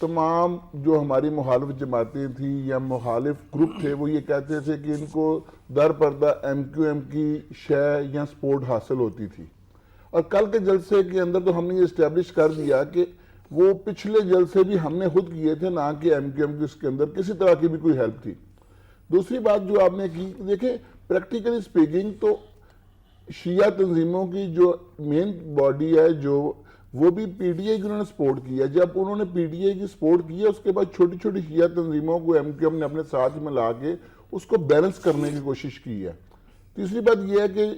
تمام جو ہماری مخالف جماعتیں تھیں یا مخالف گروپ تھے وہ یہ کہتے تھے کہ ان کو در پردہ ایم کیو ایم کی شے یا سپورٹ حاصل ہوتی تھی. اور کل کے جلسے کے اندر تو ہم نے یہ اسٹیبلش کر دیا کہ وہ پچھلے جلسے بھی ہم نے خود کیے تھے, نہ کہ ایم کیو ایم کی اس کے اندر کسی طرح کی بھی کوئی ہیلپ تھی. دوسری بات جو آپ نے کی, دیکھیں پریکٹیکلی سپیکنگ تو شیعہ تنظیموں کی جو مین باڈی ہے جو وہ بھی پی ٹی آئی کی انہوں نے سپورٹ کیا. جب انہوں نے پی ٹی آئی کی سپورٹ کی اس کے بعد چھوٹی چھوٹی شیعہ تنظیموں کو ایم کیو ایم نے اپنے ساتھ میں لا کے اس کو بیلنس کرنے کی کوشش کی ہے. تیسری بات یہ ہے کہ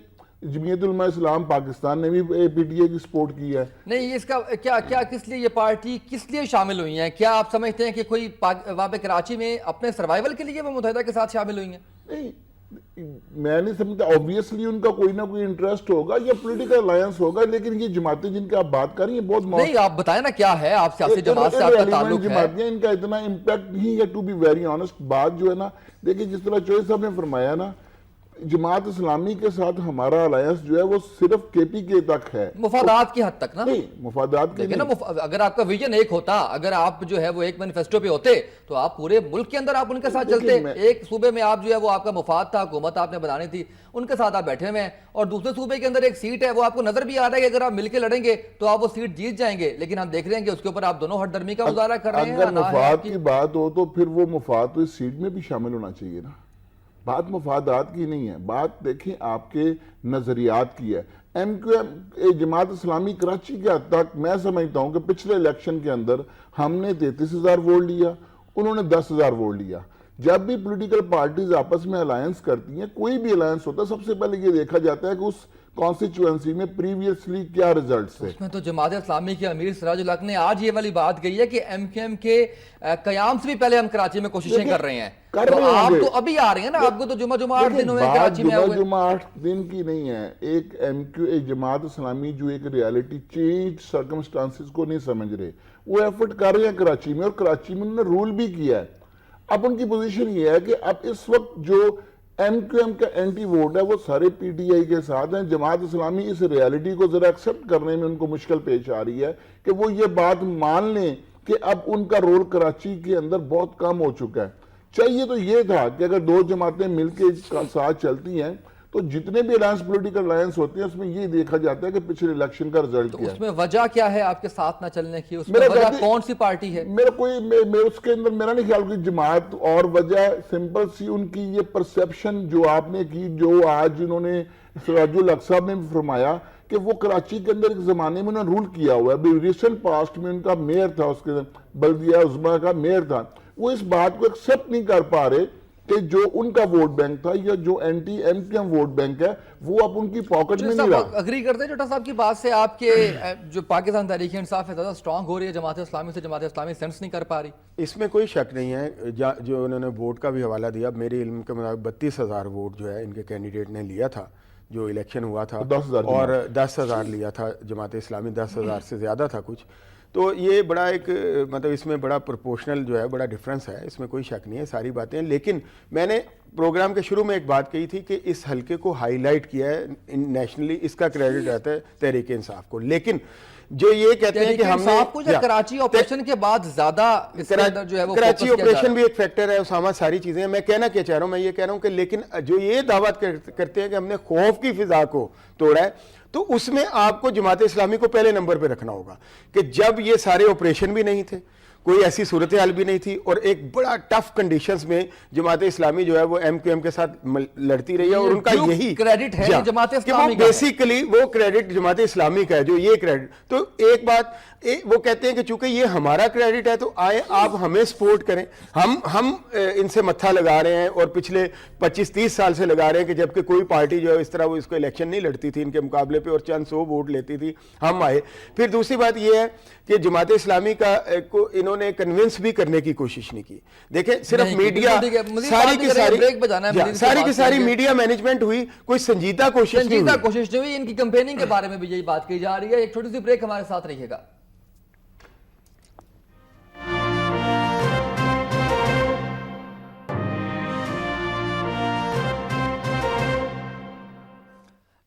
جمعیت علماء اسلام پاکستان نے بھی پی ٹی آئی کی سپورٹ کی ہے. نہیں, اس کا کیا کس لیے یہ پارٹی کس لیے شامل ہوئی ہیں؟ کیا آپ سمجھتے ہیں کہ کوئی وہاں پہ کراچی میں اپنے سروائیول کے لیے وہ متحدہ کے ساتھ شامل ہوئی ہیں؟ نہیں, میں نہیں سمجھتا. آبویسلی ان کا کوئی نہ کوئی انٹرسٹ ہوگا یا پولیٹیکل الائنس ہوگا, لیکن یہ جماعتیں جن کی آپ بات کر رہی ہیں بہت نہیں, آپ بتائیں نا کیا ہے, آپ سیاسی جماعت سے آپ کا تعلق ہے. جماعتیں ان کا اتنا امپیکٹ نہیں ہے. ٹو بی ویری آنسٹ بات جو ہے نا, دیکھیں جس طرح چوہے صاحب نے فرمایا نا, جماعت اسلامی کے ساتھ ہمارا الائنس جو ہے وہ صرف کے پی کے تک ہے, مفادات کی حد تک نا. نہیں مفادات کی نا, اگر آپ کا ویژن ایک ہوتا, اگر آپ جو ہے وہ ایک مینیفیسٹو پہ ہوتے تو آپ پورے ملک کے اندر آپ ان کے ساتھ چلتے. ایک صوبے میں آپ جو ہے وہ آپ کا مفاد تھا, حکومت آپ نے بنانی تھی, ان کے ساتھ آپ بیٹھے ہوئے ہیں, اور دوسرے صوبے کے اندر ایک سیٹ ہے, وہ آپ کو نظر بھی آ رہا ہے کہ اگر آپ مل کے لڑیں گے تو آپ وہ سیٹ جیت جائیں گے, لیکن ہم دیکھ رہے ہیں کہ اس کے اوپر آپ دونوں ہٹ درمی کا مظاہرہ کر رہے ہیں. اگر مفاد کی بات ہو تو پھر وہ مفاد تو اس سیٹ میں بھی شامل ہونا چاہیے نا. بات مفادات کی نہیں ہے, بات دیکھیں آپ کے نظریات کی ہے. M Q M Jamaat Islami Karachi کے حد تک میں سمجھتا ہوں کہ پچھلے الیکشن کے اندر ہم نے 33,000 ووٹ لیا, انہوں نے 10,000 ووٹ لیا. جب بھی پولیٹیکل پارٹیز آپس میں الائنس کرتی ہیں, کوئی بھی الائنس ہوتا ہے, سب سے پہلے یہ دیکھا جاتا ہے کہ اس کانسٹیچوئنسی میں پریویسلی کیا ریزلٹس ہے. اس میں تو جماعت اسلامی کے امیر سراج الحق نے آج یہ والی بات کہی ہے کہ ایم کیو ایم کے قیام سے بھی پہلے ہم کراچی میں کوششیں کر رہے ہیں. آپ تو ابھی آ رہے ہیں نا, آپ کو تو جمعہ 8 دن ہوئے کراچی میں ہوئے. جمعہ 8 دن کی نہیں ہے. ایک ایم کیو ایک جماعت اسلامی جو ایک ریالٹی چینج سرکمسٹانسز کو نہیں سمجھ رہے, وہ ایفرٹ کر رہے ہیں کراچی میں, اور کراچی میں انہوں نے رول بھی کیا ہے. اب ان کی پوزیشن یہ ہے کہ اب اس وقت جو ایم کیو ایم کا اینٹی ووٹ ہے وہ سارے پی ٹی آئی کے ساتھ ہیں. جماعت اسلامی اس ریالٹی کو ذرا ایکسپٹ کرنے میں ان کو مشکل پیش آ رہی ہے کہ وہ یہ بات مان لیں کہ اب ان کا رول کراچی کے اندر بہت کم ہو چکا ہے. چاہیے تو یہ تھا کہ اگر دو جماعتیں مل کے ساتھ چلتی ہیں تو جتنے بھی الائنس پولیٹیکل الائنس ہوتے ہیں اس میں یہ دیکھا جاتا ہے کہ پچھلے الیکشن کا رزلٹ کیا ہے. اس میں وجہ کیا ہے آپ کے ساتھ نہ چلنے کی؟ اس میں وجہ کون سی پارٹی ہے؟ اس کے اندر میرا نہیں خیال کہ جماعت, اور وجہ سمپل سی ان کی یہ پرسیپشن جو آپ نے کی, جو آج انہوں نے سراج الحق صاحب نے فرمایا کہ وہ کراچی کے اندر ایک زمانے میں انہوں نے رول کیا ہوا ہے. ریسنٹ پاسٹ میں ان کا میئر تھا, اس کے بلدیہ عظمیٰ کا میئر تھا. وہ اس بات کو ایکسپٹ نہیں کر پا رہے کہ جو ان کا ووٹ بینک تھا یا جو anti M Q M vote bank ہے وہ اب ان کی پاکٹ میں نہیں رہا. اگری کرتے ہیں جوٹا صاحب کی بات سے, آپ کے جو پاکستان تحریک انصاف ہے زیادہ سٹرونگ ہو رہی ہے جماعت اسلامی سے, جماعت اسلامی سینس نہیں کر پا رہی؟ اس میں کوئی شک نہیں ہے. جو انہوں نے ووٹ کا بھی حوالہ دیا, میرے علم کے مطابق 32,000 ووٹ جو ہے ان کے کینڈیڈیٹ نے لیا تھا جو الیکشن ہوا تھا, اور 10,000 لیا تھا جماعت اسلامی, 10,000 سے زیادہ تھا کچھ. تو یہ بڑا ایک مطلب اس میں بڑا پروپورشنل جو ہے بڑا ڈیفرنس ہے, اس میں کوئی شک نہیں ہے, ساری باتیں. لیکن میں نے پروگرام کے شروع میں ایک بات کہی تھی کہ اس حلقے کو ہائی لائٹ کیا ہے نیشنلی, اس کا کریڈٹ رہتا ہے تحریک انصاف کو. لیکن جو یہ کہتے ہیں کہ ہم نے کراچی آپریشن کے بعد زیادہ جو ہے وہ کراچی آپریشن بھی ایک فیکٹر ہے اسامہ, ساری چیزیں ہیں. میں کہنا کیا چاہ رہا ہوں, میں یہ کہہ رہا ہوں کہ لیکن جو یہ دعویٰ کرتے ہیں کہ ہم نے خوف کی فضا کو توڑا ہے, تو اس میں آپ کو جماعت اسلامی کو پہلے نمبر پہ رکھنا ہوگا کہ جب یہ سارے آپریشن بھی نہیں تھے, کوئی ایسی صورتحال بھی نہیں تھی, اور ایک بڑا ٹف کنڈیشنز میں جماعت اسلامی جو ہے وہ ایم کیو ایم کے ساتھ لڑتی رہی ہے, اور ان کا یہی کریڈٹ ہے جماعت اسلامی کا. بیسیکلی وہ کریڈٹ جماعت اسلامی کا ہے, جو یہ کریڈٹ. تو ایک بات وہ کہتے ہیں کہ چونکہ یہ ہمارا کریڈٹ ہے تو آئے آپ ہمیں سپورٹ کریں. ہم ان سے متھا لگا رہے ہیں, اور پچھلے 25-30 سال سے لگا رہے ہیں کہ جبکہ کوئی پارٹی جو ہے اس طرح وہ اس کو الیکشن نہیں لڑتی تھی ان کے مقابلے پہ, اور چند 100 ووٹ لیتی تھی, ہم آئے. پھر دوسری بات یہ ہے کہ جماعت اسلامی کا کو انہوں نے کنونس بھی کرنے کی کوشش نہیں کی. دیکھیں صرف میڈیا ساری کی ساری میڈیا مینجمنٹ ہوئی, کوئی سنجیدہ کوشش نہیں ہوئی. ان کی کمپیننگ کے بارے میں بھی یہی بات کہی جا رہی ہے. ایک چھوٹی سی بریک, ہمارے ساتھ رہیے گا.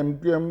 MQM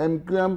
MQM,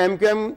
MQM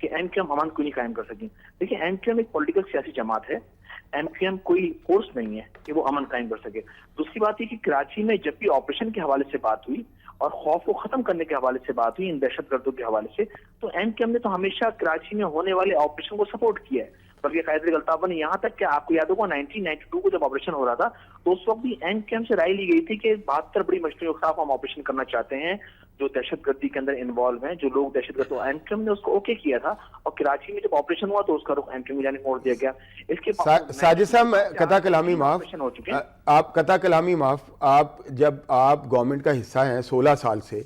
کہ ایم کیو ایم امن کیوں نہیں قائم کر سکی. دیکھیں ایم کیو ایم ایک پولیٹیکل سیاسی جماعت ہے, ایم کیو ایم کوئی فورس نہیں ہے کہ وہ امن قائم کر سکے. دوسری بات یہ کہ کراچی میں جب بھی آپریشن کے حوالے سے بات ہوئی اور خوف کو ختم کرنے کے حوالے سے بات ہوئی ان دہشت گردوں کے حوالے سے, تو ایم کیو ایم نے تو ہمیشہ کراچی میں ہونے والے آپریشن کو سپورٹ کیا ہے. بلکہ قائد الطاف نے یہاں تک کہ آپ کو یاد ہوگا 1992 کو جب آپریشن ہو رہا تھا تو اس وقت بھی ایم کیو ایم سے رائے لی گئی تھی کہ 72 بڑی مچھلیوں کے خلاف ہم آپریشن کرنا چاہتے ہیں جو دہشت گردی کے اندر انوالو ہیں, جو لوگ دہشت گرد. ایم کیو ایم نے اس کو اوکے کیا تھا اور کراچی میں جب آپریشن ہوا تو اس کا رخ ایم کیو ایم کی جانب موڑ دیا گیا. اس کے ساجد صاحب قطع کلامی معاف, آپ قطع کلامی معاف, آپ جب آپ گورنمنٹ کا حصہ ہیں 16 سال سے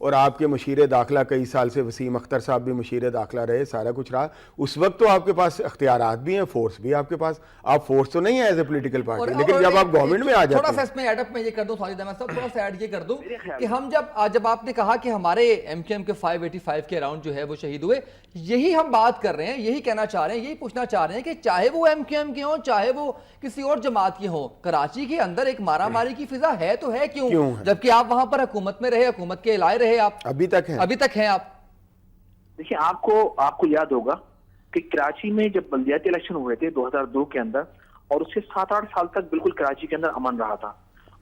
اور آپ کے مشیر داخلہ کئی سال سے وسیم اختر صاحب بھی مشیر داخلہ رہے, سارا کچھ رہا, اس وقت تو آپ کے پاس اختیارات بھی ہیں, فورس بھی آپ کے پاس, آپ فورس تو نہیں ہے ایز اے پولیٹیکل پارٹی, لیکن جب آپ گورنمنٹ میں آ جاتے ہیں. تھوڑا سا اس میں ایڈ اپ میں یہ کر دوں ساجد احمد صاحب, تھوڑا سا ایڈ یہ کر دوں کہ ہم جب آپ نے کہا کہ ہمارے ایم کیو ایم کے 585 کے اراؤنڈ جو ہے وہ شہید ہوئے, یہی ہم بات کر رہے ہیں, یہی کہنا چاہ رہے ہیں, یہی پوچھنا چاہ رہے ہیں کہ چاہے وہ ایم کیو ایم کے ہوں چاہے وہ کسی اور جماعت کے ہوں, کراچی کے اندر ایک مارا ماری کی فضا ہے تو ہے کیوں, جبکہ آپ وہاں پر حکومت میں رہے, حکومت کے لائے رہے, آپ ابھی تک ہیں. آپ دیکھیں آپ کو یاد ہوگا کہ کراچی میں جب بلدیاتی الیکشن ہوئے تھے 2002 کے اندر, اور اس سے 7-8 سال تک بالکل کراچی کے اندر امن رہا تھا.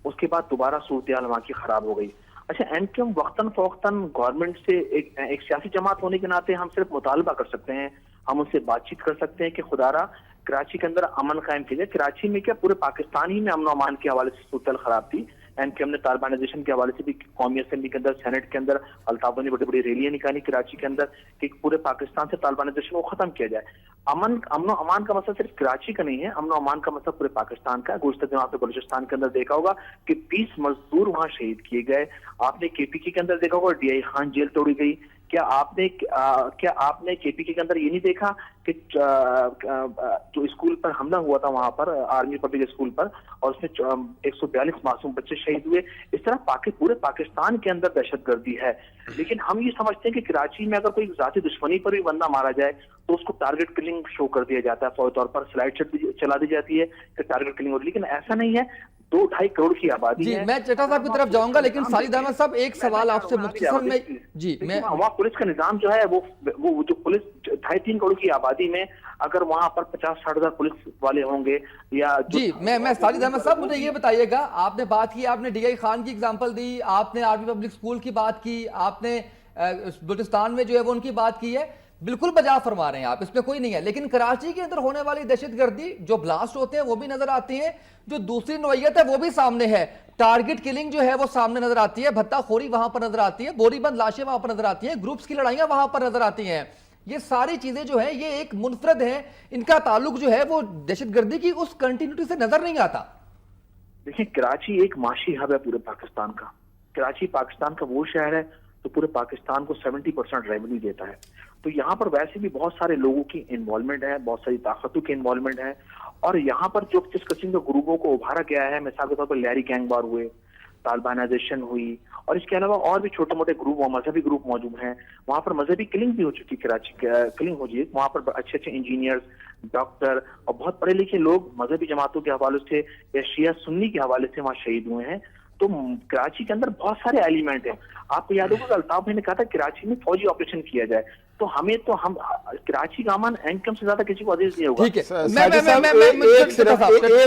اس کے بعد دوبارہ صورتحال وہاں کی خراب ہو گئی. اچھا ایم کیو ایم وقتاً فوقتاً گورنمنٹ سے ایک سیاسی جماعت ہونے کے ناطے ہم صرف مطالبہ کر سکتے ہیں, ہم ان سے بات چیت کر سکتے ہیں کہ خدا را کراچی کے اندر امن قائم کیجیے. کراچی میں کیا پورے پاکستان ہی میں امن و امان کے حوالے سے صورتحال خراب تھی. ایم کیو ایم نے طالبانائزیشن کے حوالے سے بھی قومی اسمبلی کے اندر, سینٹ کے اندر الطاف نے بڑی بڑی ریلیاں نکالی کراچی کے اندر کہ پورے پاکستان سے طالبانائزیشن کو ختم کیا جائے. امن و امان کا مسئلہ صرف کراچی کا نہیں ہے, امن و امان کا مسئلہ پورے پاکستان کا ہے. گزشتہ دنوں آپ نے بلوچستان کے اندر دیکھا ہوگا کہ 20 مزدور وہاں شہید کیے گئے. آپ نے کے پی کے اندر دیکھا ہوگا ڈی آئی خان جیل توڑی گئی. کیا آپ نے کے پی کے اندر یہ نہیں دیکھا کہ جو اسکول پر حملہ ہوا تھا وہاں پر آرمی پبلک اسکول پر, اور اس میں 142 معصوم بچے شہید ہوئے. اس طرح پورے پاکستان کے اندر دہشت گردی ہے. لیکن ہم یہ سمجھتے ہیں کہ کراچی میں اگر کوئی ذاتی دشمنی پر بھی بندہ مارا جائے تو اس کو ٹارگٹ کلنگ شو کر دیا جاتا ہے, فوری طور پر سلائڈ چلا دی جاتی ہے کہ ٹارگٹ کلنگ ہو رہی. لیکن ایسا نہیں ہے. 2-2.5 کروڑ کی آبادی ہے. میں چٹا صاحب کی طرف جاؤں گا, لیکن ساجد احمد صاحب ایک سوال آپ سے مختصر میں, جی میں وہاں پولیس کا نظام جو ہے وہ جو پولیس 2.5-3 کروڑ کی آبادی میں اگر وہاں پر 50-60 ہزار پولیس والے ہوں گے یا جی میں ساجد احمد صاحب مجھے یہ بتائیے گا, آپ نے بات کی, آپ نے ڈی آئی خان کی ایگزامپل دی, آپ نے آرمی پبلک اسکول کی بات کی, آپ نے بلوچستان میں جو ہے وہ ان کی بات کی ہے, بالکل بجا فرما رہے ہیں آپ, اس میں کوئی نہیں ہے. لیکن کراچی کے اندر ہونے والی دہشت گردی, جو بلاسٹ ہوتے ہیں وہ بھی نظر آتی ہیں, جو دوسری نوعیت ہے وہ بھی سامنے ہے, ٹارگٹ کلنگ جو ہے وہ سامنے نظر آتی ہے, بھتہ خوری وہاں پر نظر آتی ہے, بوری بند لاشیں وہاں پر نظر آتی ہیں, گروپس کی لڑائیاں وہاں پر نظر آتی ہیں. یہ ساری چیزیں جو ہیں یہ ایک منفرد ہیں, ان کا تعلق جو ہے وہ دہشت گردی کی اس کنٹینیوٹی سے نظر نہیں آتا. دیکھیں کراچی ایک معاشی ہب ہے پورے پاکستان کا. کراچی پاکستان کا وہ شہر ہے تو پورے پاکستان کو 70% ریونیو دیتا ہے. تو یہاں پر ویسے بھی بہت سارے لوگوں کی انوالومنٹ ہے, بہت ساری طاقتوں کی انوالومنٹ ہے, اور یہاں پر جو جس قسم کے گروپوں کو ابھارا گیا ہے, مثال کے طور پر لیری گینگ وار ہوئے, طالبانائزیشن ہوئی, اور اس کے علاوہ اور بھی چھوٹے موٹے گروپ اور مذہبی گروپ موجود ہیں. وہاں پر مذہبی کلنگ بھی ہو چکی, کراچی کلنگ ہو چکی. وہاں پر اچھے انجینئرز, ڈاکٹر اور بہت پڑھے لکھے لوگ مذہبی جماعتوں کے حوالے سے یا شیعہ سنی کے حوالے سے وہاں شہید ہوئے ہیں. تو کراچی کے اندر بہت سارے ایلیمنٹ ہیں. آپ کو یاد ہوگا کہ الطاف بھائی نے کہا تھا کراچی میں فوجی آپریشن کیا جائے, تو ہم کراچی کا امن ایم کیو ایم سے زیادہ کسی کو عزیز نہیں ہوگا. ٹھیک ہے,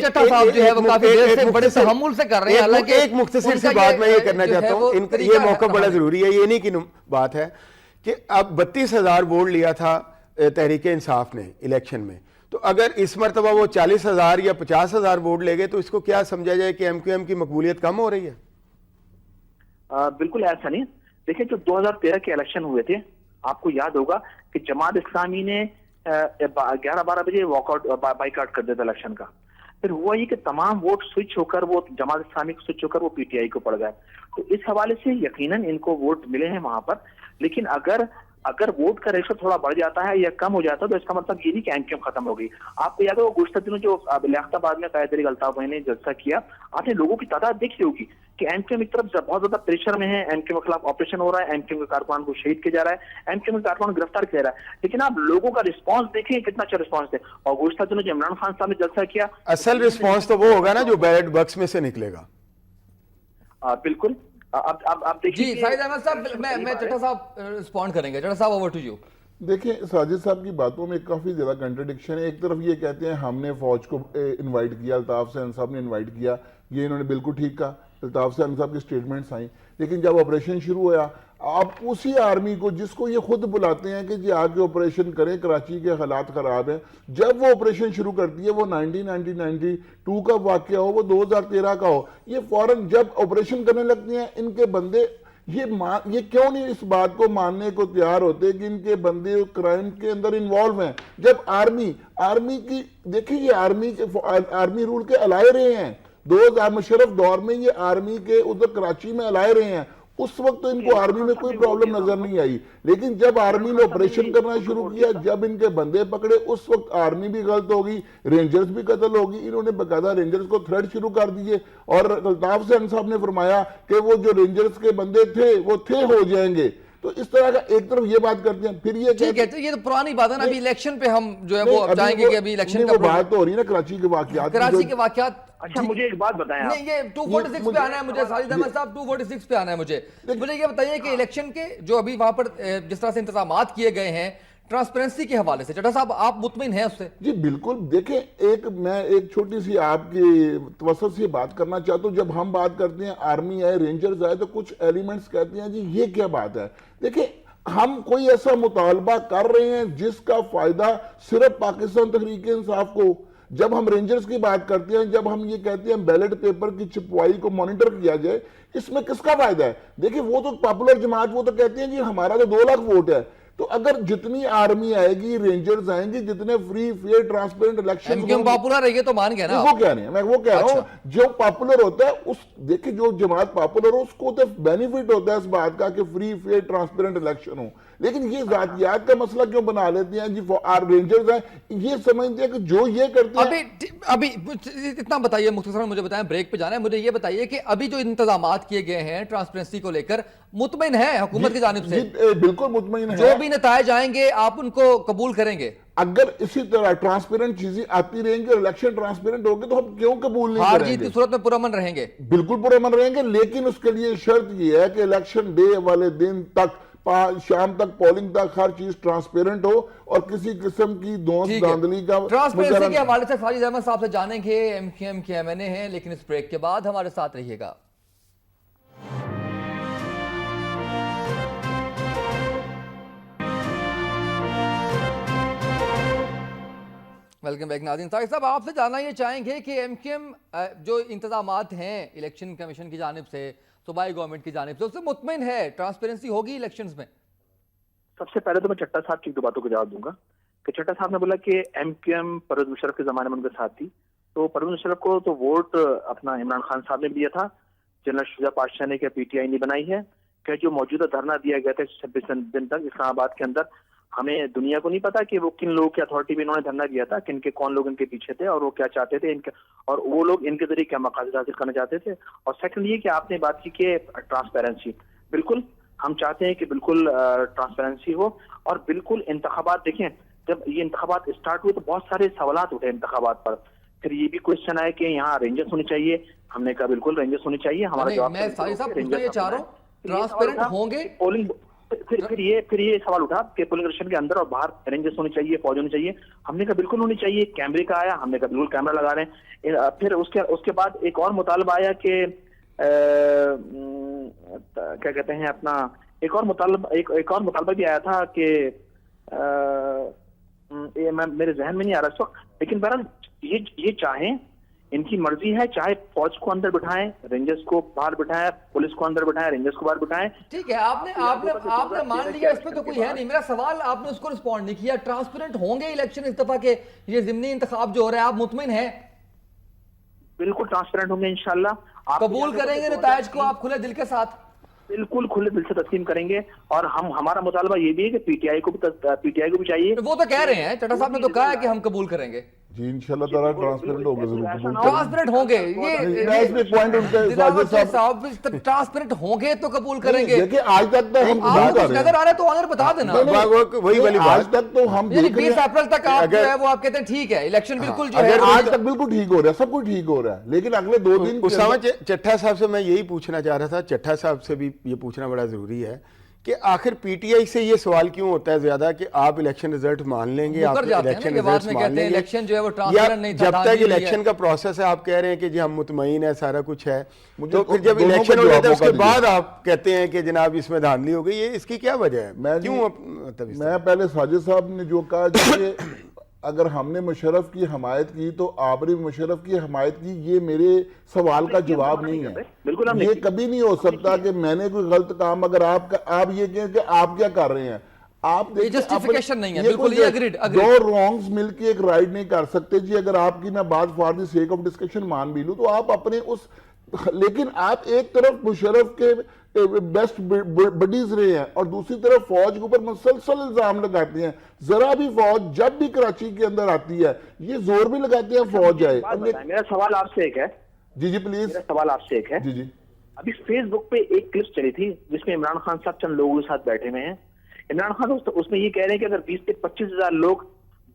چٹا صاحب جو ہے وہ کافی دیر سے بڑے تحمل سے کر رہے ہیں, حالانکہ ایک مختصر سی بات میں یہ کرنا چاہتا ہوں, یہ موقع بڑا ضروری ہے. یہ نہیں کہ بات ہے کہ اب 32,000 ووٹ لیا تھا تحریک انصاف نے الیکشن میں, تو اگر اس مرتبہ وہ 40,000 یا 50,000 ووٹ لے گئے تو اس کو کیا سمجھا جائے کہ ایم کیو ایم کی مقبولیت کم ہو رہی ہے؟ بالکل ایسا نہیں. دیکھیں جو 2013 کے الیکشن ہوئے تھے, آپ کو یاد ہوگا کہ جماعت اسلامی نے 11-12 بجے واک آؤٹ بائیک آؤٹ کر دیا تھا الیکشن کا. پھر ہوا یہ کہ تمام ووٹ سوئچ ہو کر وہ جماعت اسلامی کو سوئچ ہو کر وہ پی ٹی آئی کو پڑ گئے. تو اس حوالے سے یقیناً ان کو ووٹ ملے ہیں وہاں پر. لیکن اگر ووٹ کا ریشو تھوڑا بڑھ جاتا ہے یا کم ہو جاتا ہے تو اس کا مطلب یہ نہیں کہ ایم کیو ایم ختم ہو گئی. آپ کو یاد ہوگا گزشتہ دنوں جو لیاقت آباد میں قائد الطاف بھائی نے جلسہ کیا, آپ نے لوگوں کی تعداد دیکھی ہوگی کہ ایم کیو ایم ایک طرف بہت زیادہ پریشر میں ہے, ایم کیو ایم کے خلاف آپریشن ہو رہا ہے, ایم کیو ایم کے کارکنان کو شہید کیا جا رہا ہے, ایم کیو ایم کے کارکنان گرفتار کیا جا رہا ہے. لیکن آپ لوگوں کا رسپانس دیکھیں کتنا اچھا رسپانس ہے. اور گزشتہ دنوں جو عمران خان صاحب نے جلسہ کیا, اصل رسپانس تو وہ ہوگا نا جو بیلٹ باکس میں سے نکلے گا. بالکل. اب دیکھیے جی ساجد احمد صاحب, میں چٹا صاحب رسپونڈ کریں گے. چٹا صاحب اوور ٹو یو. دیکھیں ساجد صاحب کی باتوں میں کافی زیادہ کنٹرڈکشن ہے. ایک طرف یہ کہتے ہیں ہم نے فوج کو انوائٹ کیا, الطاف حسین صاحب نے انوائٹ کیا, یہ انہوں نے بالکل ٹھیک کہا, الطاف حسین صاحب کی سٹیٹمنٹس آئیں. لیکن جب آپریشن شروع ہوا, آپ اسی آرمی کو جس کو یہ خود بلاتے ہیں کہ جی آگے آپریشن کریں, کراچی کے حالات خراب ہیں, جب وہ آپریشن شروع کرتی ہے, وہ 1992 کا واقعہ ہو, وہ 2013 کا ہو, یہ فوراً جب آپریشن کرنے لگتے ہیں ان کے بندے یہ کیوں نہیں اس بات کو ماننے کو تیار ہوتے کہ ان کے بندے کرائم کے اندر انوالو ہیں. جب آرمی کی دیکھیں, یہ آرمی رول کے الائے رہے ہیں 2000 مشرف دور میں, یہ آرمی کے ادھر کراچی میں الائے رہے ہیں. اس وقت تو ان کو آرمی میں کوئی پرابلم نظر نہیں آئی, لیکن جب آرمی نے آپریشن کرنا شروع کیا, جب ان کے بندے پکڑے, اس وقت آرمی بھی غلط ہوگی, رینجرز بھی قتل ہوگی. انہوں نے باقاعدہ رینجرز کو تھریٹ شروع کر دیے, اور الطاف حسین صاحب نے فرمایا کہ وہ جو رینجرز کے بندے تھے وہ ہو جائیں گے. تو اس طرح کا ایک طرف یہ بات کرتے ہیں, پھر یہ ٹھیک ہے, یہ تو پرانی بات ہے نا. ابھی الیکشن پہ ہم جو ہے وہ جائیں گے کہ ابھی الیکشن کا بات ہو رہی ہے نا کراچی کے واقعات, کراچی کے واقعات. اچھا مجھے ایک بات بتائیں, نہیں یہ 246 پہ آنا ہے مجھے, ساجد احمد صاحب 246 پہ آنا ہے مجھے یہ بتائیے کہ الیکشن کے جو ابھی وہاں پر جس طرح سے انتظامات کیے گئے ہیں ٹرانسپیرنسی کے حوالے سے, چٹھا صاحب آپ مطمئن ہیں اس سے؟ جی بالکل. دیکھیں میں ایک چھوٹی سی آپ کی توسط سے بات کرنا چاہتا ہوں. جب ہم بات کرتے ہیں آرمی آئے, رینجرز آئے, تو کچھ ایلیمنٹس کہتے ہیں جی یہ کیا بات ہے. دیکھیں ہم کوئی ایسا مطالبہ کر رہے ہیں جس کا فائدہ صرف پاکستان تحریک انصاف کو. جب ہم رینجرز کی بات کرتے ہیں, جب ہم یہ کہتے ہیں بیلٹ پیپر کی چھپوائی کو مانیٹر کیا جائے, اس میں کس کا فائدہ ہے؟ دیکھیں وہ تو پاپولر جماعت, وہ تو کہتے ہیں جی ہمارا تو 2 لاکھ ووٹ ہے. تو اگر جتنی آرمی آئے گی, رینجرز آئیں گی, جتنے free fair transparent election popular ہے, یہ تو مان گیا نا. وہ کہہ رہے ہیں, میں وہ کہہ رہا ہوں جو پاپولر ہوتا ہے دیکھیں جو جماعت پاپولر ہو اس کو تو بینیفٹ ہوتا ہے اس بات کا کہ فری فیئر ٹرانسپیرنٹ الیکشن ہو. لیکن یہ ذاتیات کا مسئلہ کیوں بنا لیتے ہیں جی رینجرز ہیں, یہ سمجھتے ہیں کہ جو یہ کرتے ہیں. ابھی اتنا بتائیے, مختصراً مجھے بتائیں, بریک پہ جانا ہے, مجھے یہ بتائیے کہ ابھی جو انتظامات کیے گئے ہیں ٹرانسپیرنسی کو لے کر مطمئن ہے حکومت کی جانب سے؟ بالکل مطمئن ہے. جو بھی نتائج آئیں گے آپ ان کو قبول کریں گے؟ اگر اسی طرح ٹرانسپیرنٹ چیزیں آتی رہیں گی اور الیکشن ٹرانسپیرنٹ ہوگی تو ہم کیوں قبول نہیں کریں گے؟ ہار جیت کی صورت میں پرامن رہیں گے؟ بالکل پرامن رہیں گے, لیکن اس کے لیے شرط یہ ہے کہ الیکشن ڈے والے دن تک, شام تک, پولنگ تک ہر چیز ٹرانسپیرنٹ ہو اور کسی قسم کی دوست داندلی کا. ٹرانسپیرنسی کے حوالے سے ساجد احمد صاحب سے جانیں گے, ایم کیو ایم کے MNA ہیں, لیکن اس بریک کے بعد ہمارے ساتھ رہیے گا. ویلکم بیک ناظرین. طاہر صاحب آپ سے جاننا یہ چاہیں گے کہ ایم کیو ایم جو انتظامات ہیں الیکشن کمیشن کی جانب سے, صوبائی گورنمنٹ کی جانب سے, اس سے مطمئن ہے ٹرانسپیرنسی ہوگی الیکشنز میں؟ سب سے پہلے تو میں چٹھا صاحب کی 2 باتوں کو جواب دوں گا کہ چٹھا صاحب نے بولا کہ M Q M Pervez Musharraf کے زمانے میں ان کے ساتھ تھی, تو پرویز مشرف کو تو ووٹ اپنا عمران خان صاحب نے دیا تھا, جنرل شجاع پاشا نے کیا PTI نہیں بنائی ہے, کہ جو موجودہ دھرنا دیا گیا تھا 26 دن تک اسلام آباد کے اندر, ہمیں دنیا کو نہیں پتا کہ وہ کن لوگوں کی اتھارٹی میں انہوں نے دھرنا دیا تھا, کون لوگ ان کے پیچھے تھے اور وہ کیا چاہتے تھے, اور وہ لوگ ان کے ذریعے کیا مقاصد حاصل کرنا چاہتے تھے. اور سیکنڈ یہ کہ آپ نے بات کی کہ ٹرانسپیرنسی, بالکل ہم چاہتے ہیں کہ بالکل ٹرانسپیرنسی ہو, اور بالکل انتخابات دیکھیں, جب یہ انتخابات اسٹارٹ ہوئے تو بہت سارے سوالات اٹھے انتخابات پر. پھر یہ بھی کوشچن آئے کہ یہاں رینجرز ہونی چاہیے, ہم نے کہا بالکل رینجرز ہونی چاہیے. ہمارا جواب میں ساجد صاحب پوچھنا یہ چاہ رہا ہوں, ٹرانسپیرنٹ ہوں گے؟ پھر یہ سوال اٹھا کہ پولنگ اسٹیشن کے اندر اور باہر رینجرز ہونی چاہیے, فوج ہونی چاہیے. ہم نے کہا بالکل ہونی چاہیے. کیمرے کا آیا, ہم نے کہا بالکل کیمرہ لگا رہے ہیں. پھر اس کے بعد ایک اور مطالبہ آیا کہ کیا کہتے ہیں اپنا ایک اور مطالبہ بھی آیا تھا کہ میرے ذہن میں نہیں آ رہا اس وقت, لیکن بہرحال یہ چاہیں, ان کی مرضی ہے, چاہے فوج کو اندر بٹھائیں, رینجرز کو باہر بٹھائیں, پولیس کو اندر بٹھائیں, رینجرز کو باہر بٹھائیں. ٹھیک ہے, آپ نے مان لیا, اس پہ تو کوئی ہے نہیں. میرا سوال آپ نے اس کو رسپونڈ نہیں کیا. ٹرانسپیرنٹ ہوں گے الیکشن اس دفعہ کے یہ ضمنی انتخاب جو ہو رہا ہے, آپ مطمئن ہیں؟ بالکل ٹرانسپیرنٹ ہوں گے انشاءاللہ. قبول کریں گے نتائج کو آپ کھلے دل کے ساتھ؟ بالکل کھلے دل سے تسلیم کریں گے, اور ہمارا مطالبہ یہ بھی ہے کہ PTI کو بھی چاہیے. وہ تو کہہ رہے ہیں, چٹھا صاحب نے تو کہا ہے کہ ہم قبول کریں گے. جی انشاءاللہ تعالیٰ ٹرانسپیرنٹ ہوگا, ضرور قبول کریں. ٹرانسپیرنٹ ہوں گے, ٹرانسپیرنٹ ہوں گے تو قبول کریں گے. دیکھیں آج تک تو ہم آپ کچھ نظر آ رہا ہے تو آنر بتا دینا. وہی والی آج تک تو ہم 20 اپریل تک آپ جو ہے وہ آپ کہتے ہیں ٹھیک ہے الیکشن بالکل جو ہے آج تک بالکل ٹھیک ہو رہا ہے, سب کچھ ٹھیک ہو رہا ہے, لیکن اگلے 2 دن اسامہ چٹھا صاحب سے میں یہی پوچھنا چاہ رہا تھا, چٹھا صاحب سے بھی یہ پوچھنا بڑا ضروری ہے کہ آخر پی ٹی آئی سے یہ سوال کیوں ہوتا ہے زیادہ کہ آپ الیکشن رزلٹ مان لیں گے, آپ الیکشن رزلٹ مان لیں گے, یا جب تک الیکشن کا پروسیس ہے آپ کہہ رہے ہیں کہ جی ہم مطمئن ہے سارا کچھ ہے, تو پھر جب الیکشن ہو جاتا ہے اس کے بعد آپ کہتے ہیں کہ جناب اس میں دھاندلی ہو گئی, یہ اس کی کیا وجہ ہے؟ کیوں میں پہلے ساجد صاحب نے جو کہا کہ اگر ہم نے مشرف کی حمایت کی تو آپ نے مشرف کی حمایت کی, یہ میرے سوال کا جواب نہیں ہے. یہ کبھی نہیں ہو سکتا کہ میں نے کوئی غلط کام, اگر آپ یہ کہیں کہ آپ کیا کر رہے ہیں, آپ جسٹیفیکیشن نہیں ہے, بالکل یہ اگریڈ دو رانگز مل کے ایک رائٹ نہیں کر سکتے جی. اگر آپ کی میں بات for the sake of discussion مان بھی لوں تو آپ اپنے اس, لیکن آپ ایک طرف مشرف کے بیسٹ بڈیز رہے ہیں اور دوسری طرف فوج کے اوپر مسلسل الزام لگاتے ہیں. ذرا بھی فوج جب بھی کراچی کے اندر آتی ہے یہ زور بھی لگاتے ہیں فوج آئے. میرا سوال آپ سے ایک ہے, جی پلیز, میرا سوال آپ سے ایک ہے. جی ابھی فیس بک پہ ایک کلپ چلی تھی جس میں عمران خان صاحب چند لوگوں کے ساتھ بیٹھے ہوئے ہیں. عمران خان اس میں یہ کہہ رہے ہیں کہ اگر 20 سے 25 ہزار لوگ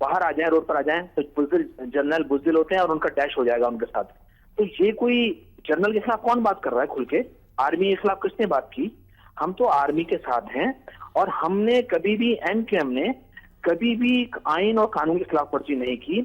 باہر آ جائیں, روڈ پر آ جائیں, تو بزدل جنرل بزدل ہوتے ہیں اور ان کا ڈیش ہو جائے گا ان کے ساتھ. تو یہ کوئی جنرل کے خلاف کون بات کر رہا ہے کھل کے؟ آرمی کے خلاف کس نے بات کی؟ ہم تو آرمی کے ساتھ ہیں, اور ہم نے کبھی بھی MQM نے کبھی بھی آئین اور قانون کے خلاف ورزی نہیں کی.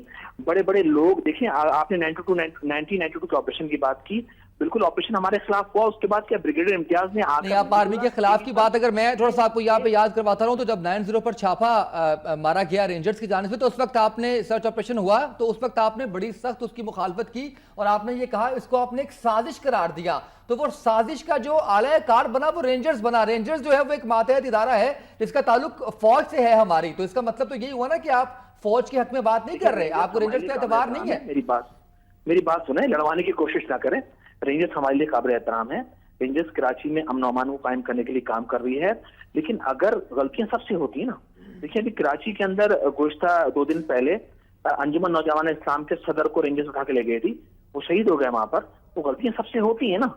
بڑے بڑے لوگ دیکھیں, آپ نے 1992 کے آپریشن کی بات کی, بالکل آپریشن ہمارے خلاف ہوا. اس کے بعد کیا بریگیڈیئر امتیاز نے آپ آرمی کے خلاف کی بات, اگر میں تھوڑا سا آپ کو یہاں پہ یاد کرواتا رہا ہوں, تو جب 90 پر چھاپا مارا گیا رینجرز کی جانب سے, تو اس وقت آپ نے سرچ آپریشن ہوا, تو اس وقت آپ نے بڑی سخت اس کی مخالفت کی اور آپ نے یہ کہا, اس کو آپ نے ایک سازش قرار دیا. تو وہ سازش کا جو اعلی کار بنا وہ رینجرز بنا. رینجرز جو ہے وہ ایک ماتحت ادارہ ہے جس کا تعلق فوج سے ہے ہماری. تو اس کا مطلب تو یہی ہوا نا کہ آپ فوج کے حق میں بات نہیں کر رہے, آپ کو رینجرز کا اعتبار نہیں ہے. میری بات سنیں, لڑوانے کی کوشش نہ کریں. رینجرز ہمارے لیے قابل احترام ہے. رینجرز کراچی میں امن و امان کو قائم کرنے کے لیے کام کر رہی ہے, لیکن اگر غلطیاں سب سے ہوتی ہیں نا, دیکھیں ابھی کراچی کے اندر گزشتہ 2 دن پہلے انجمن نوجوان اسلام کے صدر کو رینجرز اٹھا کے لے گئے تھی, وہ شہید ہو گئے وہاں پر. تو غلطیاں سب سے ہوتی ہیں نا.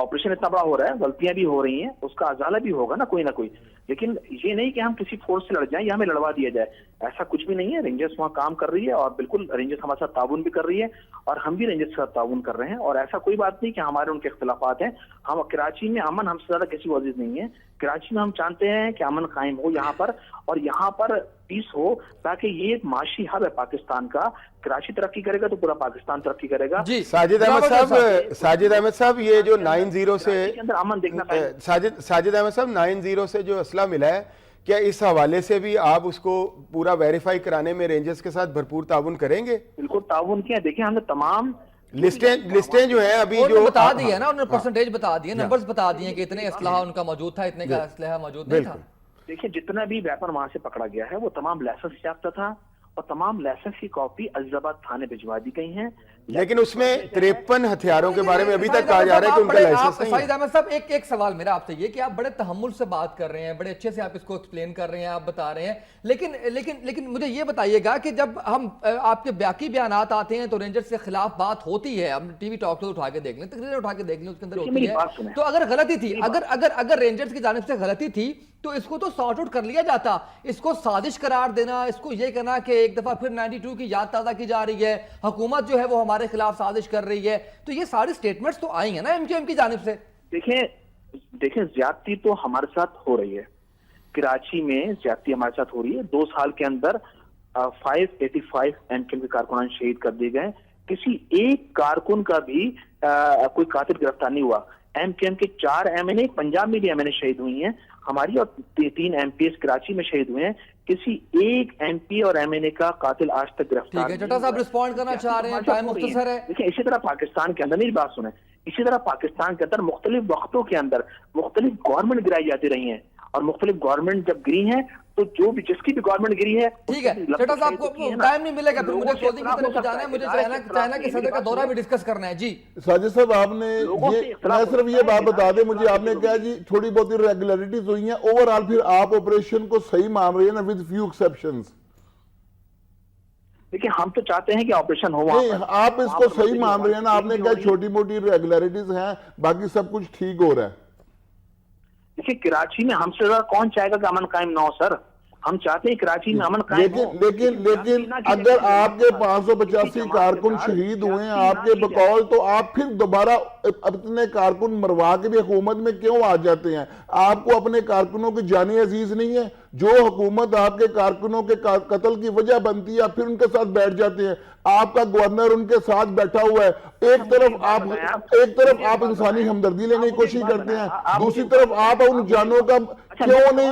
آپریشن اتنا بڑا ہو رہا ہے, غلطیاں بھی ہو رہی ہیں, اس کا ازالہ بھی ہوگا نا کوئی نہ کوئی. لیکن یہ نہیں کہ ہم کسی فورس سے لڑ جائیں یا ہمیں لڑوا دیا جائے, ایسا کچھ بھی نہیں ہے. رینجرز وہاں کام کر رہی ہے اور بالکل رینجرز ہمارے ساتھ تعاون بھی کر رہی ہے, اور ہم بھی رینجرز کے ساتھ تعاون کر رہے ہیں. اور ایسا کوئی بات نہیں کہ ہمارے ان کے اختلافات ہیں. ہم کراچی میں امن ہم سے زیادہ کسی کو عزیز نہیں ہے. کراچی میں ہم چاہتے ہیں کہ امن قائم ہو یہاں پر, اور یہاں پر پیس ہو, تاکہ یہ ایک معاشی ہب ہے پاکستان کا. کراچی ترقی کرے گا تو پورا پاکستان ترقی کرے گا. جی ساجد احمد صاحب یہ جو 90 سے امن دیکھنا ساجد احمد صاحب 90 سے جو اسلحہ ملا ہے, کیا اس حوالے سے بھی آپ اس کو پورا ویریفائی کرانے میں رینجرز کے ساتھ بھرپور تعاون کریں گے؟ بالکل تعاون کیا. دیکھیں ہم نے تمام لسٹیں جو ہیں ابھی جو بتا دی ہے نا, انہوں نے پرسنٹیج بتا دی ہے, نمبرز بتا دیے کہ اتنے اسلحہ ان کا موجود تھا, اتنے کا اسلحہ موجود نہیں تھا. دیکھیں جتنا بھی ویپن وہاں سے پکڑا گیا ہے وہ تمام لائسنس یافتہ تھا, اور تمام لائسنس کی کاپی عزیز آباد تھانے بھجوا دی گئی ہیں. لیکن اس میں 53 ہتھیاروں کے بارے میں ابھی تک کہا جا رہا ہے کہ ان کا لائسنس نہیں ہے. ساجد احمد صاحب ایک سوال میرا آپ سے یہ کہ آپ بڑے تحمل سے بات کر رہے ہیں, بڑے اچھے سے آپ اس کو ایکسپلین کر رہے ہیں, آپ بتا رہے ہیں, لیکن مجھے یہ بتائیے گا کہ جب ہم آپ کے باقی بیانات آتے ہیں تو رینجرز کے خلاف بات ہوتی ہے, ہم ٹی وی ٹاک شو اٹھا کے دیکھ لیں, تقریریں اٹھا کے دیکھ لیں, اس کے اندر ہوتی ہے. تو اگر غلطی تھی, اگر رینجرز کی جانب سے غلطی تھی تو اس کو تو سارٹ آؤٹ کر لیا جاتا. اس کو سازش قرار دینا, اس کو یہ کہنا کہ ایک دفعہ پھر 92 کی یاد تازہ کی جا رہی ہے, حکومت جو ہے وہ ہمارے خلاف سازش کر رہی ہے, تو یہ ساری سٹیٹمنٹس تو آئی ہیں نا MQM کی جانب سے. دیکھیں زیادتی تو ہمارے ساتھ ہو رہی ہے, کراچی میں زیادتی ہمارے ساتھ ہو رہی ہے. 2 سال کے اندر 585 MQM کے کارکنان شہید کر دیے گئے, کسی ایک کارکن کا بھی کوئی قاتل گرفتار نہیں ہوا. MQM کے 4 MNA پنجاب میں بھی MNA شہید ہوئی ہیں ہماری, اور 3 MPs کراچی میں شہید ہوئے ہیں. کسی ایک MP اور MNA کا قاتل آج تک گرفتار نہیں. ٹھیک ہے, چٹا صاحب رسپونڈ کرنا چاہ رہے ہیں, ٹائم مختصر ہے. دیکھیں اسی طرح پاکستان کے اندر, میری بات سنیں, اسی طرح پاکستان کے اندر مختلف وقتوں کے اندر مختلف گورنمنٹ گرائی جاتی رہی ہیں, اور مختلف گورنمنٹ جب گری ہیں تو جو بھی جس کی بھی گورنمنٹ گری ہے. ٹھیک ہے, چٹا صاحب کو ٹائم نہیں ملے گا, پھر مجھے کلوزنگ کی طرف جانا ہے, مجھے چائنا کے صدر کا دورہ بھی ڈسکس کرنا ہے. جی ساجد صاحب, آپ نے میں صرف یہ بات بتا دیں مجھے, آپ نے کہا جی تھوڑی بہت ریگولرٹیز ہوئی ہیں, اوور آل پھر آپ آپریشن کو صحیح مان رہی ہیں نا, ود فیو ایکسیپشنز. دیکھیں ہم تو چاہتے ہیں کہ آپریشن ہو, آپ اس کو صحیح مان رہے ہیں نا, آپ نے کہا چھوٹی موٹی ریگولرٹیز ہیں, باقی سب کچھ ٹھیک ہو رہا ہے. دیکھیں کراچی میں ہم سے زیادہ کون چاہے گا کہ امن قائم نہ ہو سر, ہم چاہتے ہیں کراچی میں امن قائم ہو. لیکن اگر آپ کے 585 کارکن شہید ہوئے ہیں آپ کے بقول, تو آپ پھر دوبارہ اپنے کارکن مروا کے بھی حکومت میں کیوں آ جاتے ہیں؟ آپ کو اپنے کارکنوں کی جانیں عزیز نہیں ہے؟ جو حکومت آپ کے کارکنوں کے قتل کی وجہ بنتی ہے پھر ان کے ساتھ بیٹھ جاتے ہیں. آپ کا گورنر ان کے ساتھ بیٹھا ہوا ہے. ایک طرف آپ انسانی ہمدردی لینے کی کوشش کرتے ہیں, دوسری طرف آپ ان جانوں کا کیوں نہیں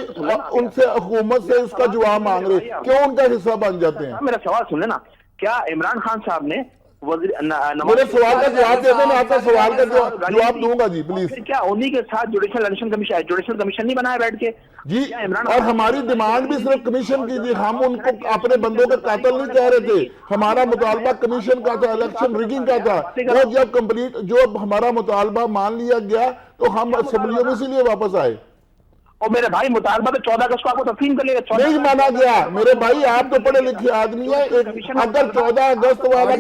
ان سے حکومت سے اس کا جواب مانگ رہے, کیوں ان کا حصہ بن جاتے ہیں؟ میرا سوال سن لینا, کیا عمران خان صاحب نے میرے سوال کا جواب دے دیں, میں آپ کا سوال کا جواب دوں گا جی پلیز. کیا انہی کے ساتھ جوڈیشل کمیشن نہیں بنایا بیٹھ کے جی؟ اور ہماری ڈیمانڈ بھی صرف کمیشن کی تھی, ہم ان کو اپنے بندوں کے قاتل نہیں کہہ رہے تھے. ہمارا مطالبہ کمیشن کا تھا, الیکشن ریگنگ کا تھا. وہ جب ہمارا مطالبہ مان لیا گیا تو ہم اسمبلیوں میں اسی لیے واپس آئے. اور میرے بھائی مطالبہ تو 14 اگست کو آپ کو تسلیم کر لے گا. نہیں مانا گیا میرے بھائی, آپ تو پڑھے لکھے آدمی ہیں. اگر 14 اگست والا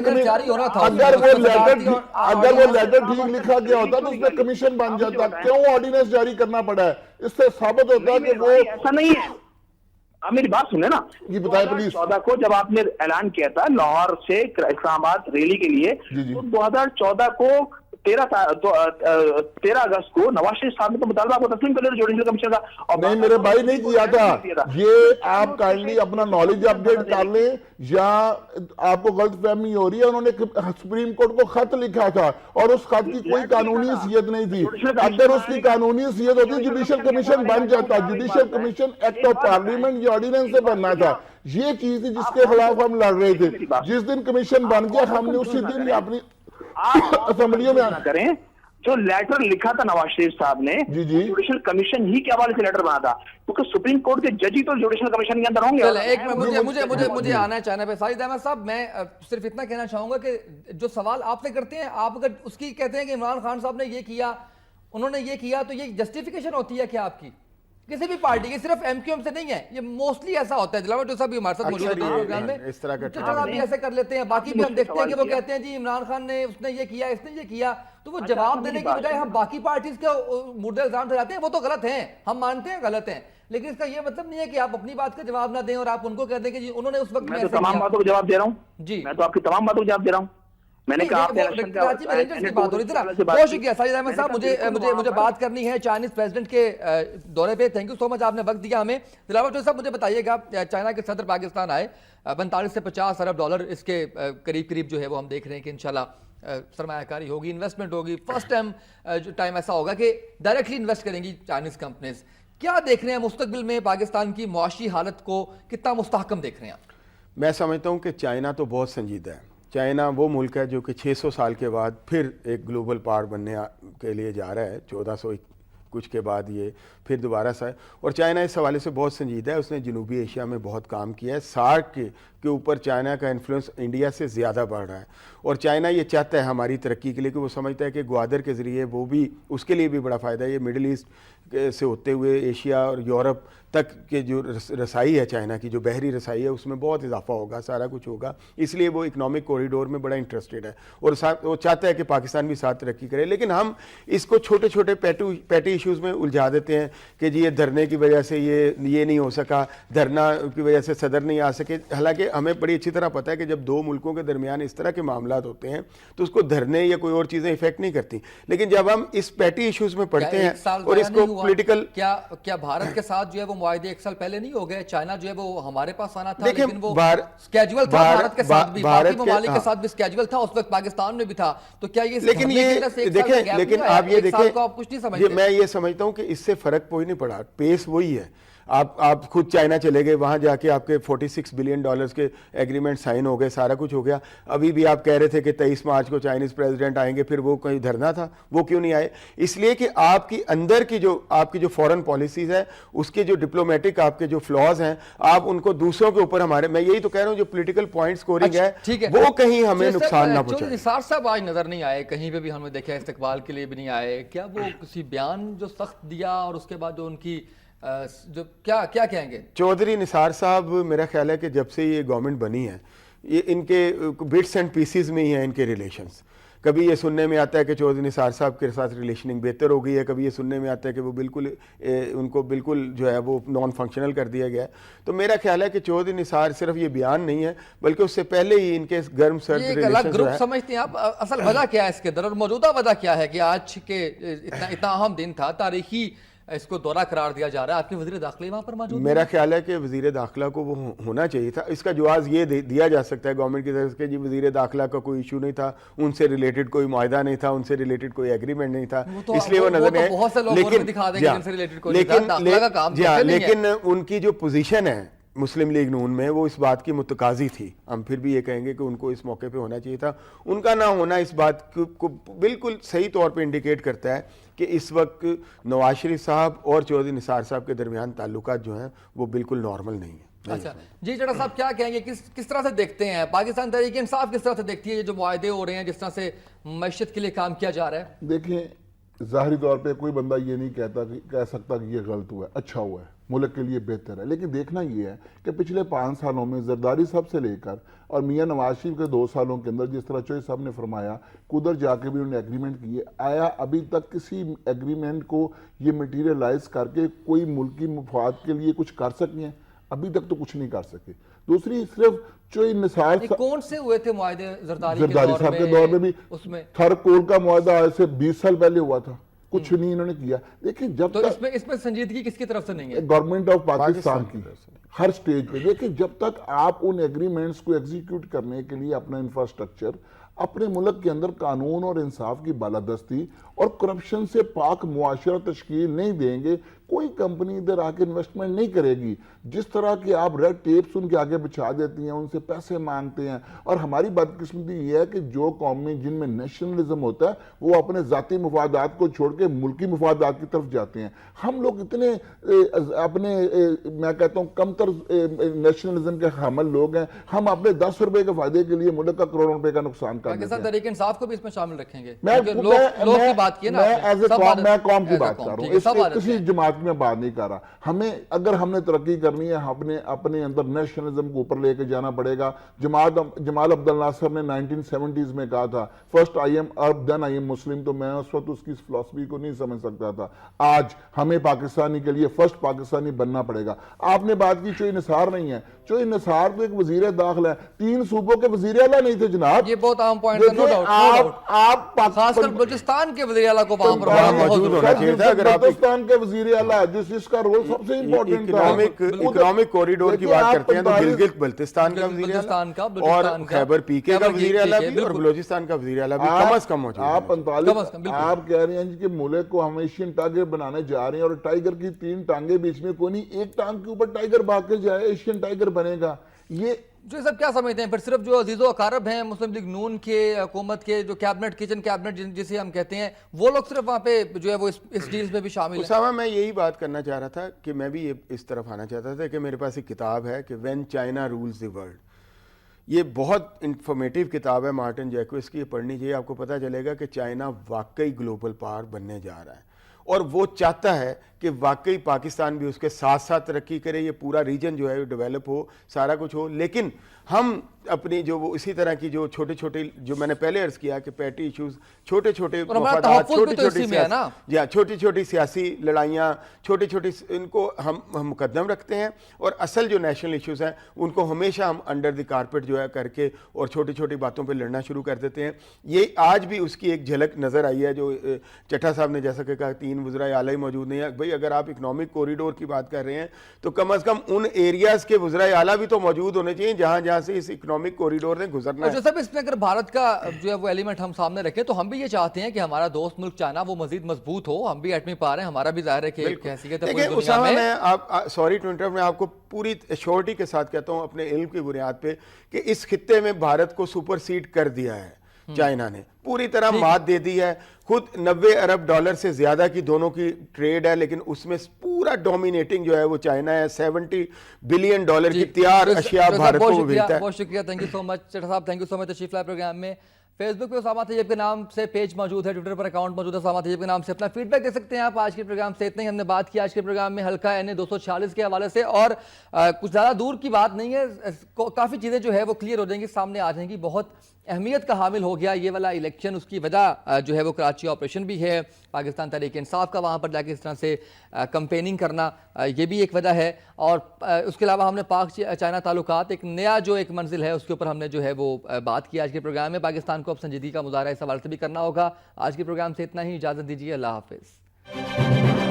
اگر وہ لیٹر ٹھیک لکھا گیا ہوتا تو اس میں کمیشن بن جاتا. کیوں آرڈیننس جاری کرنا پڑا ہے؟ اس سے ثابت ہوتا ہے کہ وہ ایسا نہیں ہے. اب میری بات سنیں نا, جی بتائیں پلیز. 14 کو جب آپ نے اعلان کیا تھا لاہور سے اسلام آباد ریلی کے لیے, تو 2014 کو 13 اگست کو نواز شریف صاحب نے تو مطالبہ کو تسلیم کر لیا جوڈیشل کمیشن کا. نہیں میرے بھائی نہیں کیا تھا. یہ آپ کائنڈلی اپنا نالج اپڈیٹ کر لیں, یا آپ کو غلط فہمی ہو رہی ہے. انہوں نے سپریم کورٹ کو خط لکھا تھا اور اس خط کی کوئی قانونی حیثیت نہیں تھی. اگر اس کی قانونی حیثیت ہوتی جوڈیشل کمیشن بن جاتا. Judicial commission act of parliament یا آرڈیننس سے بننا تھا. یہ چیز تھی جس کے خلاف ہم لڑ رہے تھے. جس دن کمیشن بن گیا ہم نے اسی دن اپنی اسمبلیوں میں نہ کریں. جو لیٹر لکھا تھا نواز شریف صاحب نے, جوڈیشل کمیشن ہی کے حوالے سے لیٹر بنا تھا, کیونکہ سپریم کورٹ کے جج ہی تو جوڈیشل کمیشن کے اندر ہوں گے. مجھے آنا ہے چاہنا پہ. ساجد احمد صاحب, میں صرف اتنا کہنا چاہوں گا کہ جو سوال آپ سے کرتے ہیں, آپ اگر اس کی کہتے ہیں کہ عمران خان صاحب نے یہ کیا, انہوں نے یہ کیا, تو یہ جسٹیفیکیشن ہوتی ہے کیا آپ کی کسی بھی پارٹی کی؟ صرف ایم کیو ایم سے نہیں ہے, یہ موسٹلی ایسا ہوتا ہے. دلاور جو صاحب بھی ہمارے ساتھ موجود ہوتے ہیں پروگرام میں, اس طرح کا آپ بھی ایسے کر لیتے ہیں. باقی بھی ہم دیکھتے ہیں کہ وہ کہتے ہیں جی عمران خان نے اس نے یہ کیا, اس نے یہ کیا, تو وہ جواب دینے کی بجائے ہم باقی پارٹیز کے مردہ الزام ٹھہراتے ہیں. وہ تو غلط ہیں, ہم مانتے ہیں غلط ہیں, لیکن اس کا یہ مطلب نہیں ہے کہ آپ اپنی بات کا جواب نہ دیں اور آپ ان کو کہتے ہیں کہ جی انہوں نے اس وقت میں تو تمام باتوں کو جواب دے رہا ہوں. جی میں تو آپ کی تمام باتوں کو جواب دے رہا ہوں. میں نے کہا کراچی میں رینجرز کی بات ہو رہی تھی. بہت شکریہ ساجد احمد صاحب, مجھے بات کرنی ہے چائنیز پریزیڈنٹ کے دورے پہ. تھینک یو سو مچ, آپ نے وقت دیا ہمیں. دلاور چودھری صاحب مجھے بتائیے گا, چائنا کے صدر پاکستان آئے, 45 سے 50 ارب ڈالر اس کے قریب جو ہے وہ ہم دیکھ رہے ہیں کہ انشاءاللہ سرمایہ کاری ہوگی, انویسٹمنٹ ہوگی. فرسٹ ٹائم ایسا ہوگا کہ ڈائریکٹلی انویسٹ کریں گی چائنیز کمپنیز. کیا دیکھ رہے ہیں مستقبل میں پاکستان کی معاشی حالت کو, کتنا مستحکم دیکھ رہے ہیں آپ؟ میں سمجھتا ہوں کہ چائنا تو بہت سنجیدہ ہے. چائنا وہ ملک ہے جو کہ 600 سال کے بعد پھر ایک گلوبل پاور بننے کے لیے جا رہا ہے. 1400 کچھ کے بعد یہ پھر دوبارہ سے, اور چائنا اس حوالے سے بہت سنجیدہ ہے. اس نے جنوبی ایشیا میں بہت کام کیا ہے. سارک کے اوپر چائنا کا انفلوئنس انڈیا سے زیادہ بڑھ رہا ہے, اور چائنا یہ چاہتا ہے ہماری ترقی کے لیے کہ وہ سمجھتا ہے کہ گوادر کے ذریعے وہ بھی اس کے لیے بھی بڑا فائدہ ہے. یہ مڈل ایسٹ سے ہوتے ہوئے ایشیا اور یورپ تک کے جو رسائی ہے چائنا کی, جو بحری رسائی ہے, اس میں بہت اضافہ ہوگا, سارا کچھ ہوگا. اس لیے وہ اکنامک کوریڈور میں بڑا انٹرسٹڈ ہے, اور وہ چاہتا ہے کہ پاکستان بھی ساتھ ترقی کرے. لیکن ہم اس کو چھوٹے چھوٹے پیٹی ایشوز میں الجھا دیتے ہیں کہ جی یہ دھرنے کی وجہ سے یہ نہیں ہو سکا, دھرنا کی وجہ سے صدر نہیں آ سکے. حالانکہ ہمیں بڑی اچھی طرح پتہ ہے کہ جب دو ملکوں کے درمیان اس طرح کے معاملات ہوتے ہیں تو اس کو دھرنے یا کوئی اور چیزیں افیکٹ نہیں کرتی. لیکن جب ہم اس پیٹی ایشوز میں پڑھتے ہیں اور اس کو پولیٹیکل, کیا بھارت کے ساتھ جو ہے وہ معاہدے 1 سال پہلے نہیں ہو گئے؟ چائنا جو ہے وہ ہمارے پاس آنا تھا, لیکن وہ سکیجول تھا بھارت کے ساتھ بھی, باقی ممالک کے ساتھ بھی سکیجول تھا, اس وقت پاکستان میں بھی تھا. تو کیا یہ لیکن آپ یہ دیکھیں, میں یہ سمجھتا ہوں کہ اس سے فرق کوئی نہیں پڑا, پیس وہی ہے. آپ خود چائنا چلے گئے, وہاں جا کے آپ کے 46 بلین ڈالرز کے ایگریمنٹ سائن ہو گئے, سارا کچھ ہو گیا. ابھی بھی آپ کہہ رہے تھے کہ 23 مارچ کو چائنیز پریزیڈنٹ آئیں گے, پھر وہ کہیں دھرنا تھا, وہ کیوں نہیں آئے؟ اس لیے کہ آپ کی اندر کی آپ کی جو فورن پالیسیز ہے, اس کے جو ڈپلومیٹک آپ کے جو فلاز ہیں, آپ ان کو دوسروں کے اوپر میں یہی تو کہہ رہا ہوں, جو پولیٹیکل پوائنٹ سکورنگ ہے وہ کہیں ہمیں نقصان نہ پہنچائے. نثار صاحب آج نظر نہیں آئے کہیں پہ بھی, ہم نے دیکھا استقبال کے لیے بھی نہیں آئے. کیا وہ کسی بیان جو سخت دیا اور اس کے بعد جو ان کی جو کیا کہیں گے؟ چودھری نثار صاحب, میرا خیال ہے کہ جب سے یہ گورنمنٹ بنی ہے, یہ ان کے بٹس اینڈ پیسز میں ہی ہیں ان کے ریلیشنز. کبھی یہ سننے میں آتا ہے کہ چودھری نثار صاحب کے ساتھ ریلیشننگ بہتر ہو گئی ہے, کبھی یہ سننے میں آتا ہے کہ وہ بالکل ان کو بالکل جو ہے وہ نان فنکشنل کر دیا گیا ہے. تو میرا خیال ہے کہ چودھری نثار صرف یہ بیان نہیں ہے بلکہ اس سے پہلے ہی ان کے گرم سرد یہ ایک الگ گروپ سمجھتے ہیں آپ. اصل وجہ کیا ہے اس کے اندر, اور موجودہ وجہ کیا ہے کہ آج کے اتنا اہم دن تھا, تاریخی اس کو دورہ قرار دیا جا رہا ہے, آپ کے وزیر داخلہ وہاں پر موجود؟ میرا خیال ہے کہ وزیر داخلہ کو وہ ہونا چاہیے تھا. اس کا جواز یہ دیا جا سکتا ہے گورنمنٹ کی طرف سے کہ جی وزیر داخلہ کا کوئی ایشو نہیں تھا, ان سے ریلیٹڈ کوئی معاہدہ نہیں تھا, ان سے ریلیٹڈ کوئی ایگریمنٹ نہیں تھا, اس لیے وہ نظر نہیں بہت سے لوگ دکھا دیں گے جن سے ریلیٹڈ کوئی نہیں تھا, داخلہ کا کام لیکن ان کی جو پوزیشن ہے مسلم لیگ نون میں وہ اس بات کی متقاضی تھی. ہم پھر بھی یہ کہیں گے کہ ان کو اس موقع پہ ہونا چاہیے تھا. ان کا نہ ہونا اس بات کو بالکل صحیح طور پہ انڈیکیٹ کرتا ہے کہ اس وقت نواز شریف صاحب اور چودھری نثار صاحب کے درمیان تعلقات جو ہیں وہ بالکل نارمل نہیں ہیں. اچھا جی چٹا صاحب کیا کہیں گے, کس طرح سے دیکھتے ہیں پاکستان تحریک انصاف, کس طرح سے دیکھتی ہے یہ جو معاہدے ہو رہے ہیں, جس طرح سے معیشت کے لیے کام کیا جا رہا ہے؟ دیکھیں ظاہری طور پہ کوئی بندہ یہ نہیں کہہ سکتا کہ یہ غلط ہوا ہے, اچھا ہوا ہے, ملک کے لیے بہتر ہے. لیکن دیکھنا یہ ہے کہ پچھلے 5 سالوں میں زرداری صاحب سے لے کر اور میاں نواز شریف کے 2 سالوں کے اندر جس طرح چوہدری صاحب نے فرمایا ادھر جا کے بھی انہوں نے ایگریمنٹ کیے, آیا ابھی تک کسی ایگریمنٹ کو یہ مٹیریلائز کر کے کوئی ملکی مفاد کے لیے کچھ کر سکتے ہیں؟ ابھی تک تو کچھ نہیں کر سکے. دوسری صرف چوہدری نثار کون سے ہوئے تھے معاہدے زرداری صاحب کے دور میں بھی اس میں تھر کول کا معاہدہ آج سے 20 سال پہلے ہوا تھا, کچھ نہیں انہوں نے کیا. دیکھیں جب تو اس میں سنجیدگی کس کی طرف سے نہیں ہے؟ گورنمنٹ آف پاکستان کی ہر سٹیج پہ. دیکھیں جب تک آپ ان ایگریمنٹس کو ایگزیکیوٹ کرنے کے لیے اپنا انفراسٹرکچر, اپنے ملک کے اندر قانون اور انصاف کی بالادستی اور کرپشن سے پاک معاشرہ تشکیل نہیں دیں گے, کوئی کمپنی ادھر آ کے انویسٹمنٹ نہیں کرے گی. جس طرح کہ آپ ریڈ ٹیپس ان کے آگے بچھا دیتی ہیں, ان سے پیسے مانگتے ہیں. اور ہماری بدقسمتی یہ ہے کہ جو قومیں جن میں نیشنلزم ہوتا ہے وہ اپنے ذاتی مفادات کو چھوڑ کے ملکی مفادات کی طرف جاتے ہیں. ہم لوگ اتنے اپنے میں کہتا ہوں کمتر نیشنلزم کے حامل لوگ ہیں, ہم اپنے 10 روپے کے فائدے کے لیے ملک کا کروڑوں روپے کا نقصان کر دیتے ہیں. پاکستان تحریک انصاف کو بھی اس میں شامل رکھیں گے؟ میں قوم کی بات کر رہا ہوں, کسی جماعت میں بات نہیں کر رہا. ہمیں اگر ہم نے ترقی کرنی ہے اپنے اندر نیشنلزم کو اوپر لے کے جانا پڑے گا. جمال عبد الناصر نے 1970s میں کہا تھا first I am Arab then I am Muslim, تو میں اس وقت اس کی فلسفی کو نہیں سمجھ سکتا تھا. آج ہمیں پاکستانی کے لیے فرسٹ پاکستانی بننا پڑے گا. آپ نے بات کی چوہدری نثار نہیں ہے, چوہدری نثار تو ایک وزیر داخلہ ہے, 3 صوبوں کے وزیر اعلیٰ نہیں تھے جناب. یہ بہت اہم پوائنٹ ہے, آپ خاص کر بلوچستان کے وزیر اعلیٰ کو وہاں پر موجود ہونا چاہیے تھا. اگر آپ بلوچستان کے وزیر اعلیٰ جس کا رول سب سے امپورٹنٹ تھا, اکنامک کوریڈور کی بات کرتے ہیں تو گلگت بلتستان کا وزیر اعلیٰ اور خیبر پی کے کا وزیر اعلیٰ بھی اور بلوچستان کا وزیر اعلیٰ بھی کم از کم موجود ہیں. آپ کہہ رہے ہیں کہ ملک کو ہم ایشین ٹائیگر بنانے جا رہے ہیں, اور ٹائیگر کی 3 ٹانگیں بیچ میں کوئی نہیں, ایک ٹانگ کے اوپر ٹائیگر بھاگ کے جائے ایشین ٹائیگر بنے گا. یہ جو سب کیا سمجھتے ہیں پھر صرف جو عزیز و اقارب ہیں مسلم لیگ نون کے حکومت کے جو کیبنٹ کچن کیبنٹ جسے ہم کہتے ہیں, وہ لوگ صرف وہاں پہ جو ہے وہ اس ڈیلز میں بھی شامل ہیں؟ اسامہ میں یہی بات کرنا چاہ رہا تھا کہ میں بھی اس طرف آنا چاہتا تھا کہ میرے پاس ایک کتاب ہے کہ when China rules the world. یہ بہت انفارمیٹیو کتاب ہے مارٹن جیکوس کی, یہ پڑھنی چاہیے. آپ کو پتہ چلے گا کہ چائنا واقعی گلوبل پاور بننے جا رہا ہے, اور وہ چاہتا ہے کہ واقعی پاکستان بھی اس کے ساتھ ساتھ ترقی کرے, یہ پورا ریجن جو ہے ڈیولپ ہو, سارا کچھ ہو. لیکن ہم اپنی جو وہ اسی طرح کی جو چھوٹے چھوٹے جو میں نے پہلے عرض کیا کہ پیٹی ایشوز, چھوٹے چھوٹے مفادات, چھوٹی چھوٹی سیاسی لڑائیاں, چھوٹی چھوٹی ان کو ہم مقدم رکھتے ہیں, اور اصل جو نیشنل ایشوز ہیں ان کو ہمیشہ ہم انڈر دی کارپیٹ جو ہے کر کے اور چھوٹی چھوٹی باتوں پہ لڑنا شروع کر دیتے ہیں. یہ آج بھی اس کی ایک جھلک نظر آئی ہے جو چٹھا صاحب نے جیسا کہ کہا 3 وزرائے اعلیٰ ہی موجود نہیں ہیں. بھائی اگر آپ اکنامک کوریڈور کی بات کر رہے ہیں تو کم از کم ان ایریاز کے وزرائے اعلیٰ بھی تو موجود ہونے چاہیے جہاں جہاں سے اس اکنامک کوریڈور نے گزرنا ہے. جو سب اس میں اگر بھارت کا جو ہے وہ ایلیمنٹ ہم سامنے رکھیں تو ہم بھی یہ چاہتے ہیں کہ ہمارا دوست ملک چائنا وہ مزید مضبوط ہو, ہم بھی ایٹمی پاور ہیں, ہمارا بھی ظاہر ہے کہ ایک حیثیت ہے پوری دنیا میں. میں سوری ٹو انٹرپٹ, میں آپ کو پوری ایشورٹی کے ساتھ کہتا ہوں اپنے علم کی بنیاد پہ کہ اس خطے میں بھارت کو سپر سیڈ کر دیا ہے چائنا نے, پوری طرح مات دے دی ہے. خود 90 ارب ڈالر سے زیادہ کی دونوں کی ٹریڈ ہے, لیکن اس میں پورا ڈومینیٹنگ جو ہے وہ چائنا ہے. 70 بلین ڈالر کی تیار اشیاء بھارت کو بھیجتا ہے. بہت شکریہ, تھینک یو سو مچ چٹھا صاحب, تھینک یو سو مچ تشریف لائے پروگرام میں. فیس بک پہ اسامہ طیب کے نام سے پیج موجود ہے, ٹویٹر پر اکاؤنٹ موجود ہے اسامہ طیب کے نام سے, اپنا فیڈ بیک دے سکتے ہیں آپ. آج کے پروگرام سے اتنا ہی, ہم نے بات کی آج کے پروگرام میں حلقہ NA 246 کے حوالے سے, اور کچھ زیادہ دور کی بات نہیں ہے, کافی چیزیں جو ہے وہ کلیئر ہو جائیں گی, سامنے آ جائیں گی. بہت اہمیت کا حامل ہو گیا یہ والا الیکشن. اس کی وجہ جو ہے وہ کراچی آپریشن بھی ہے, پاکستان تحریک انصاف کا وہاں پر جا کے اس طرح سے کمپیننگ کرنا یہ بھی ایک وجہ ہے. اور اس کے علاوہ ہم نے پاک چائنا تعلقات ایک نیا جو ایک منزل ہے اس کے اوپر ہم نے جو ہے وہ بات کی آج کے پروگرام میں. پاکستان کو اب سنجیدگی کا مظاہرہ اس حوالے سے بھی کرنا ہوگا. آج کے پروگرام سے اتنا ہی, اجازت دیجیے, اللہ حافظ.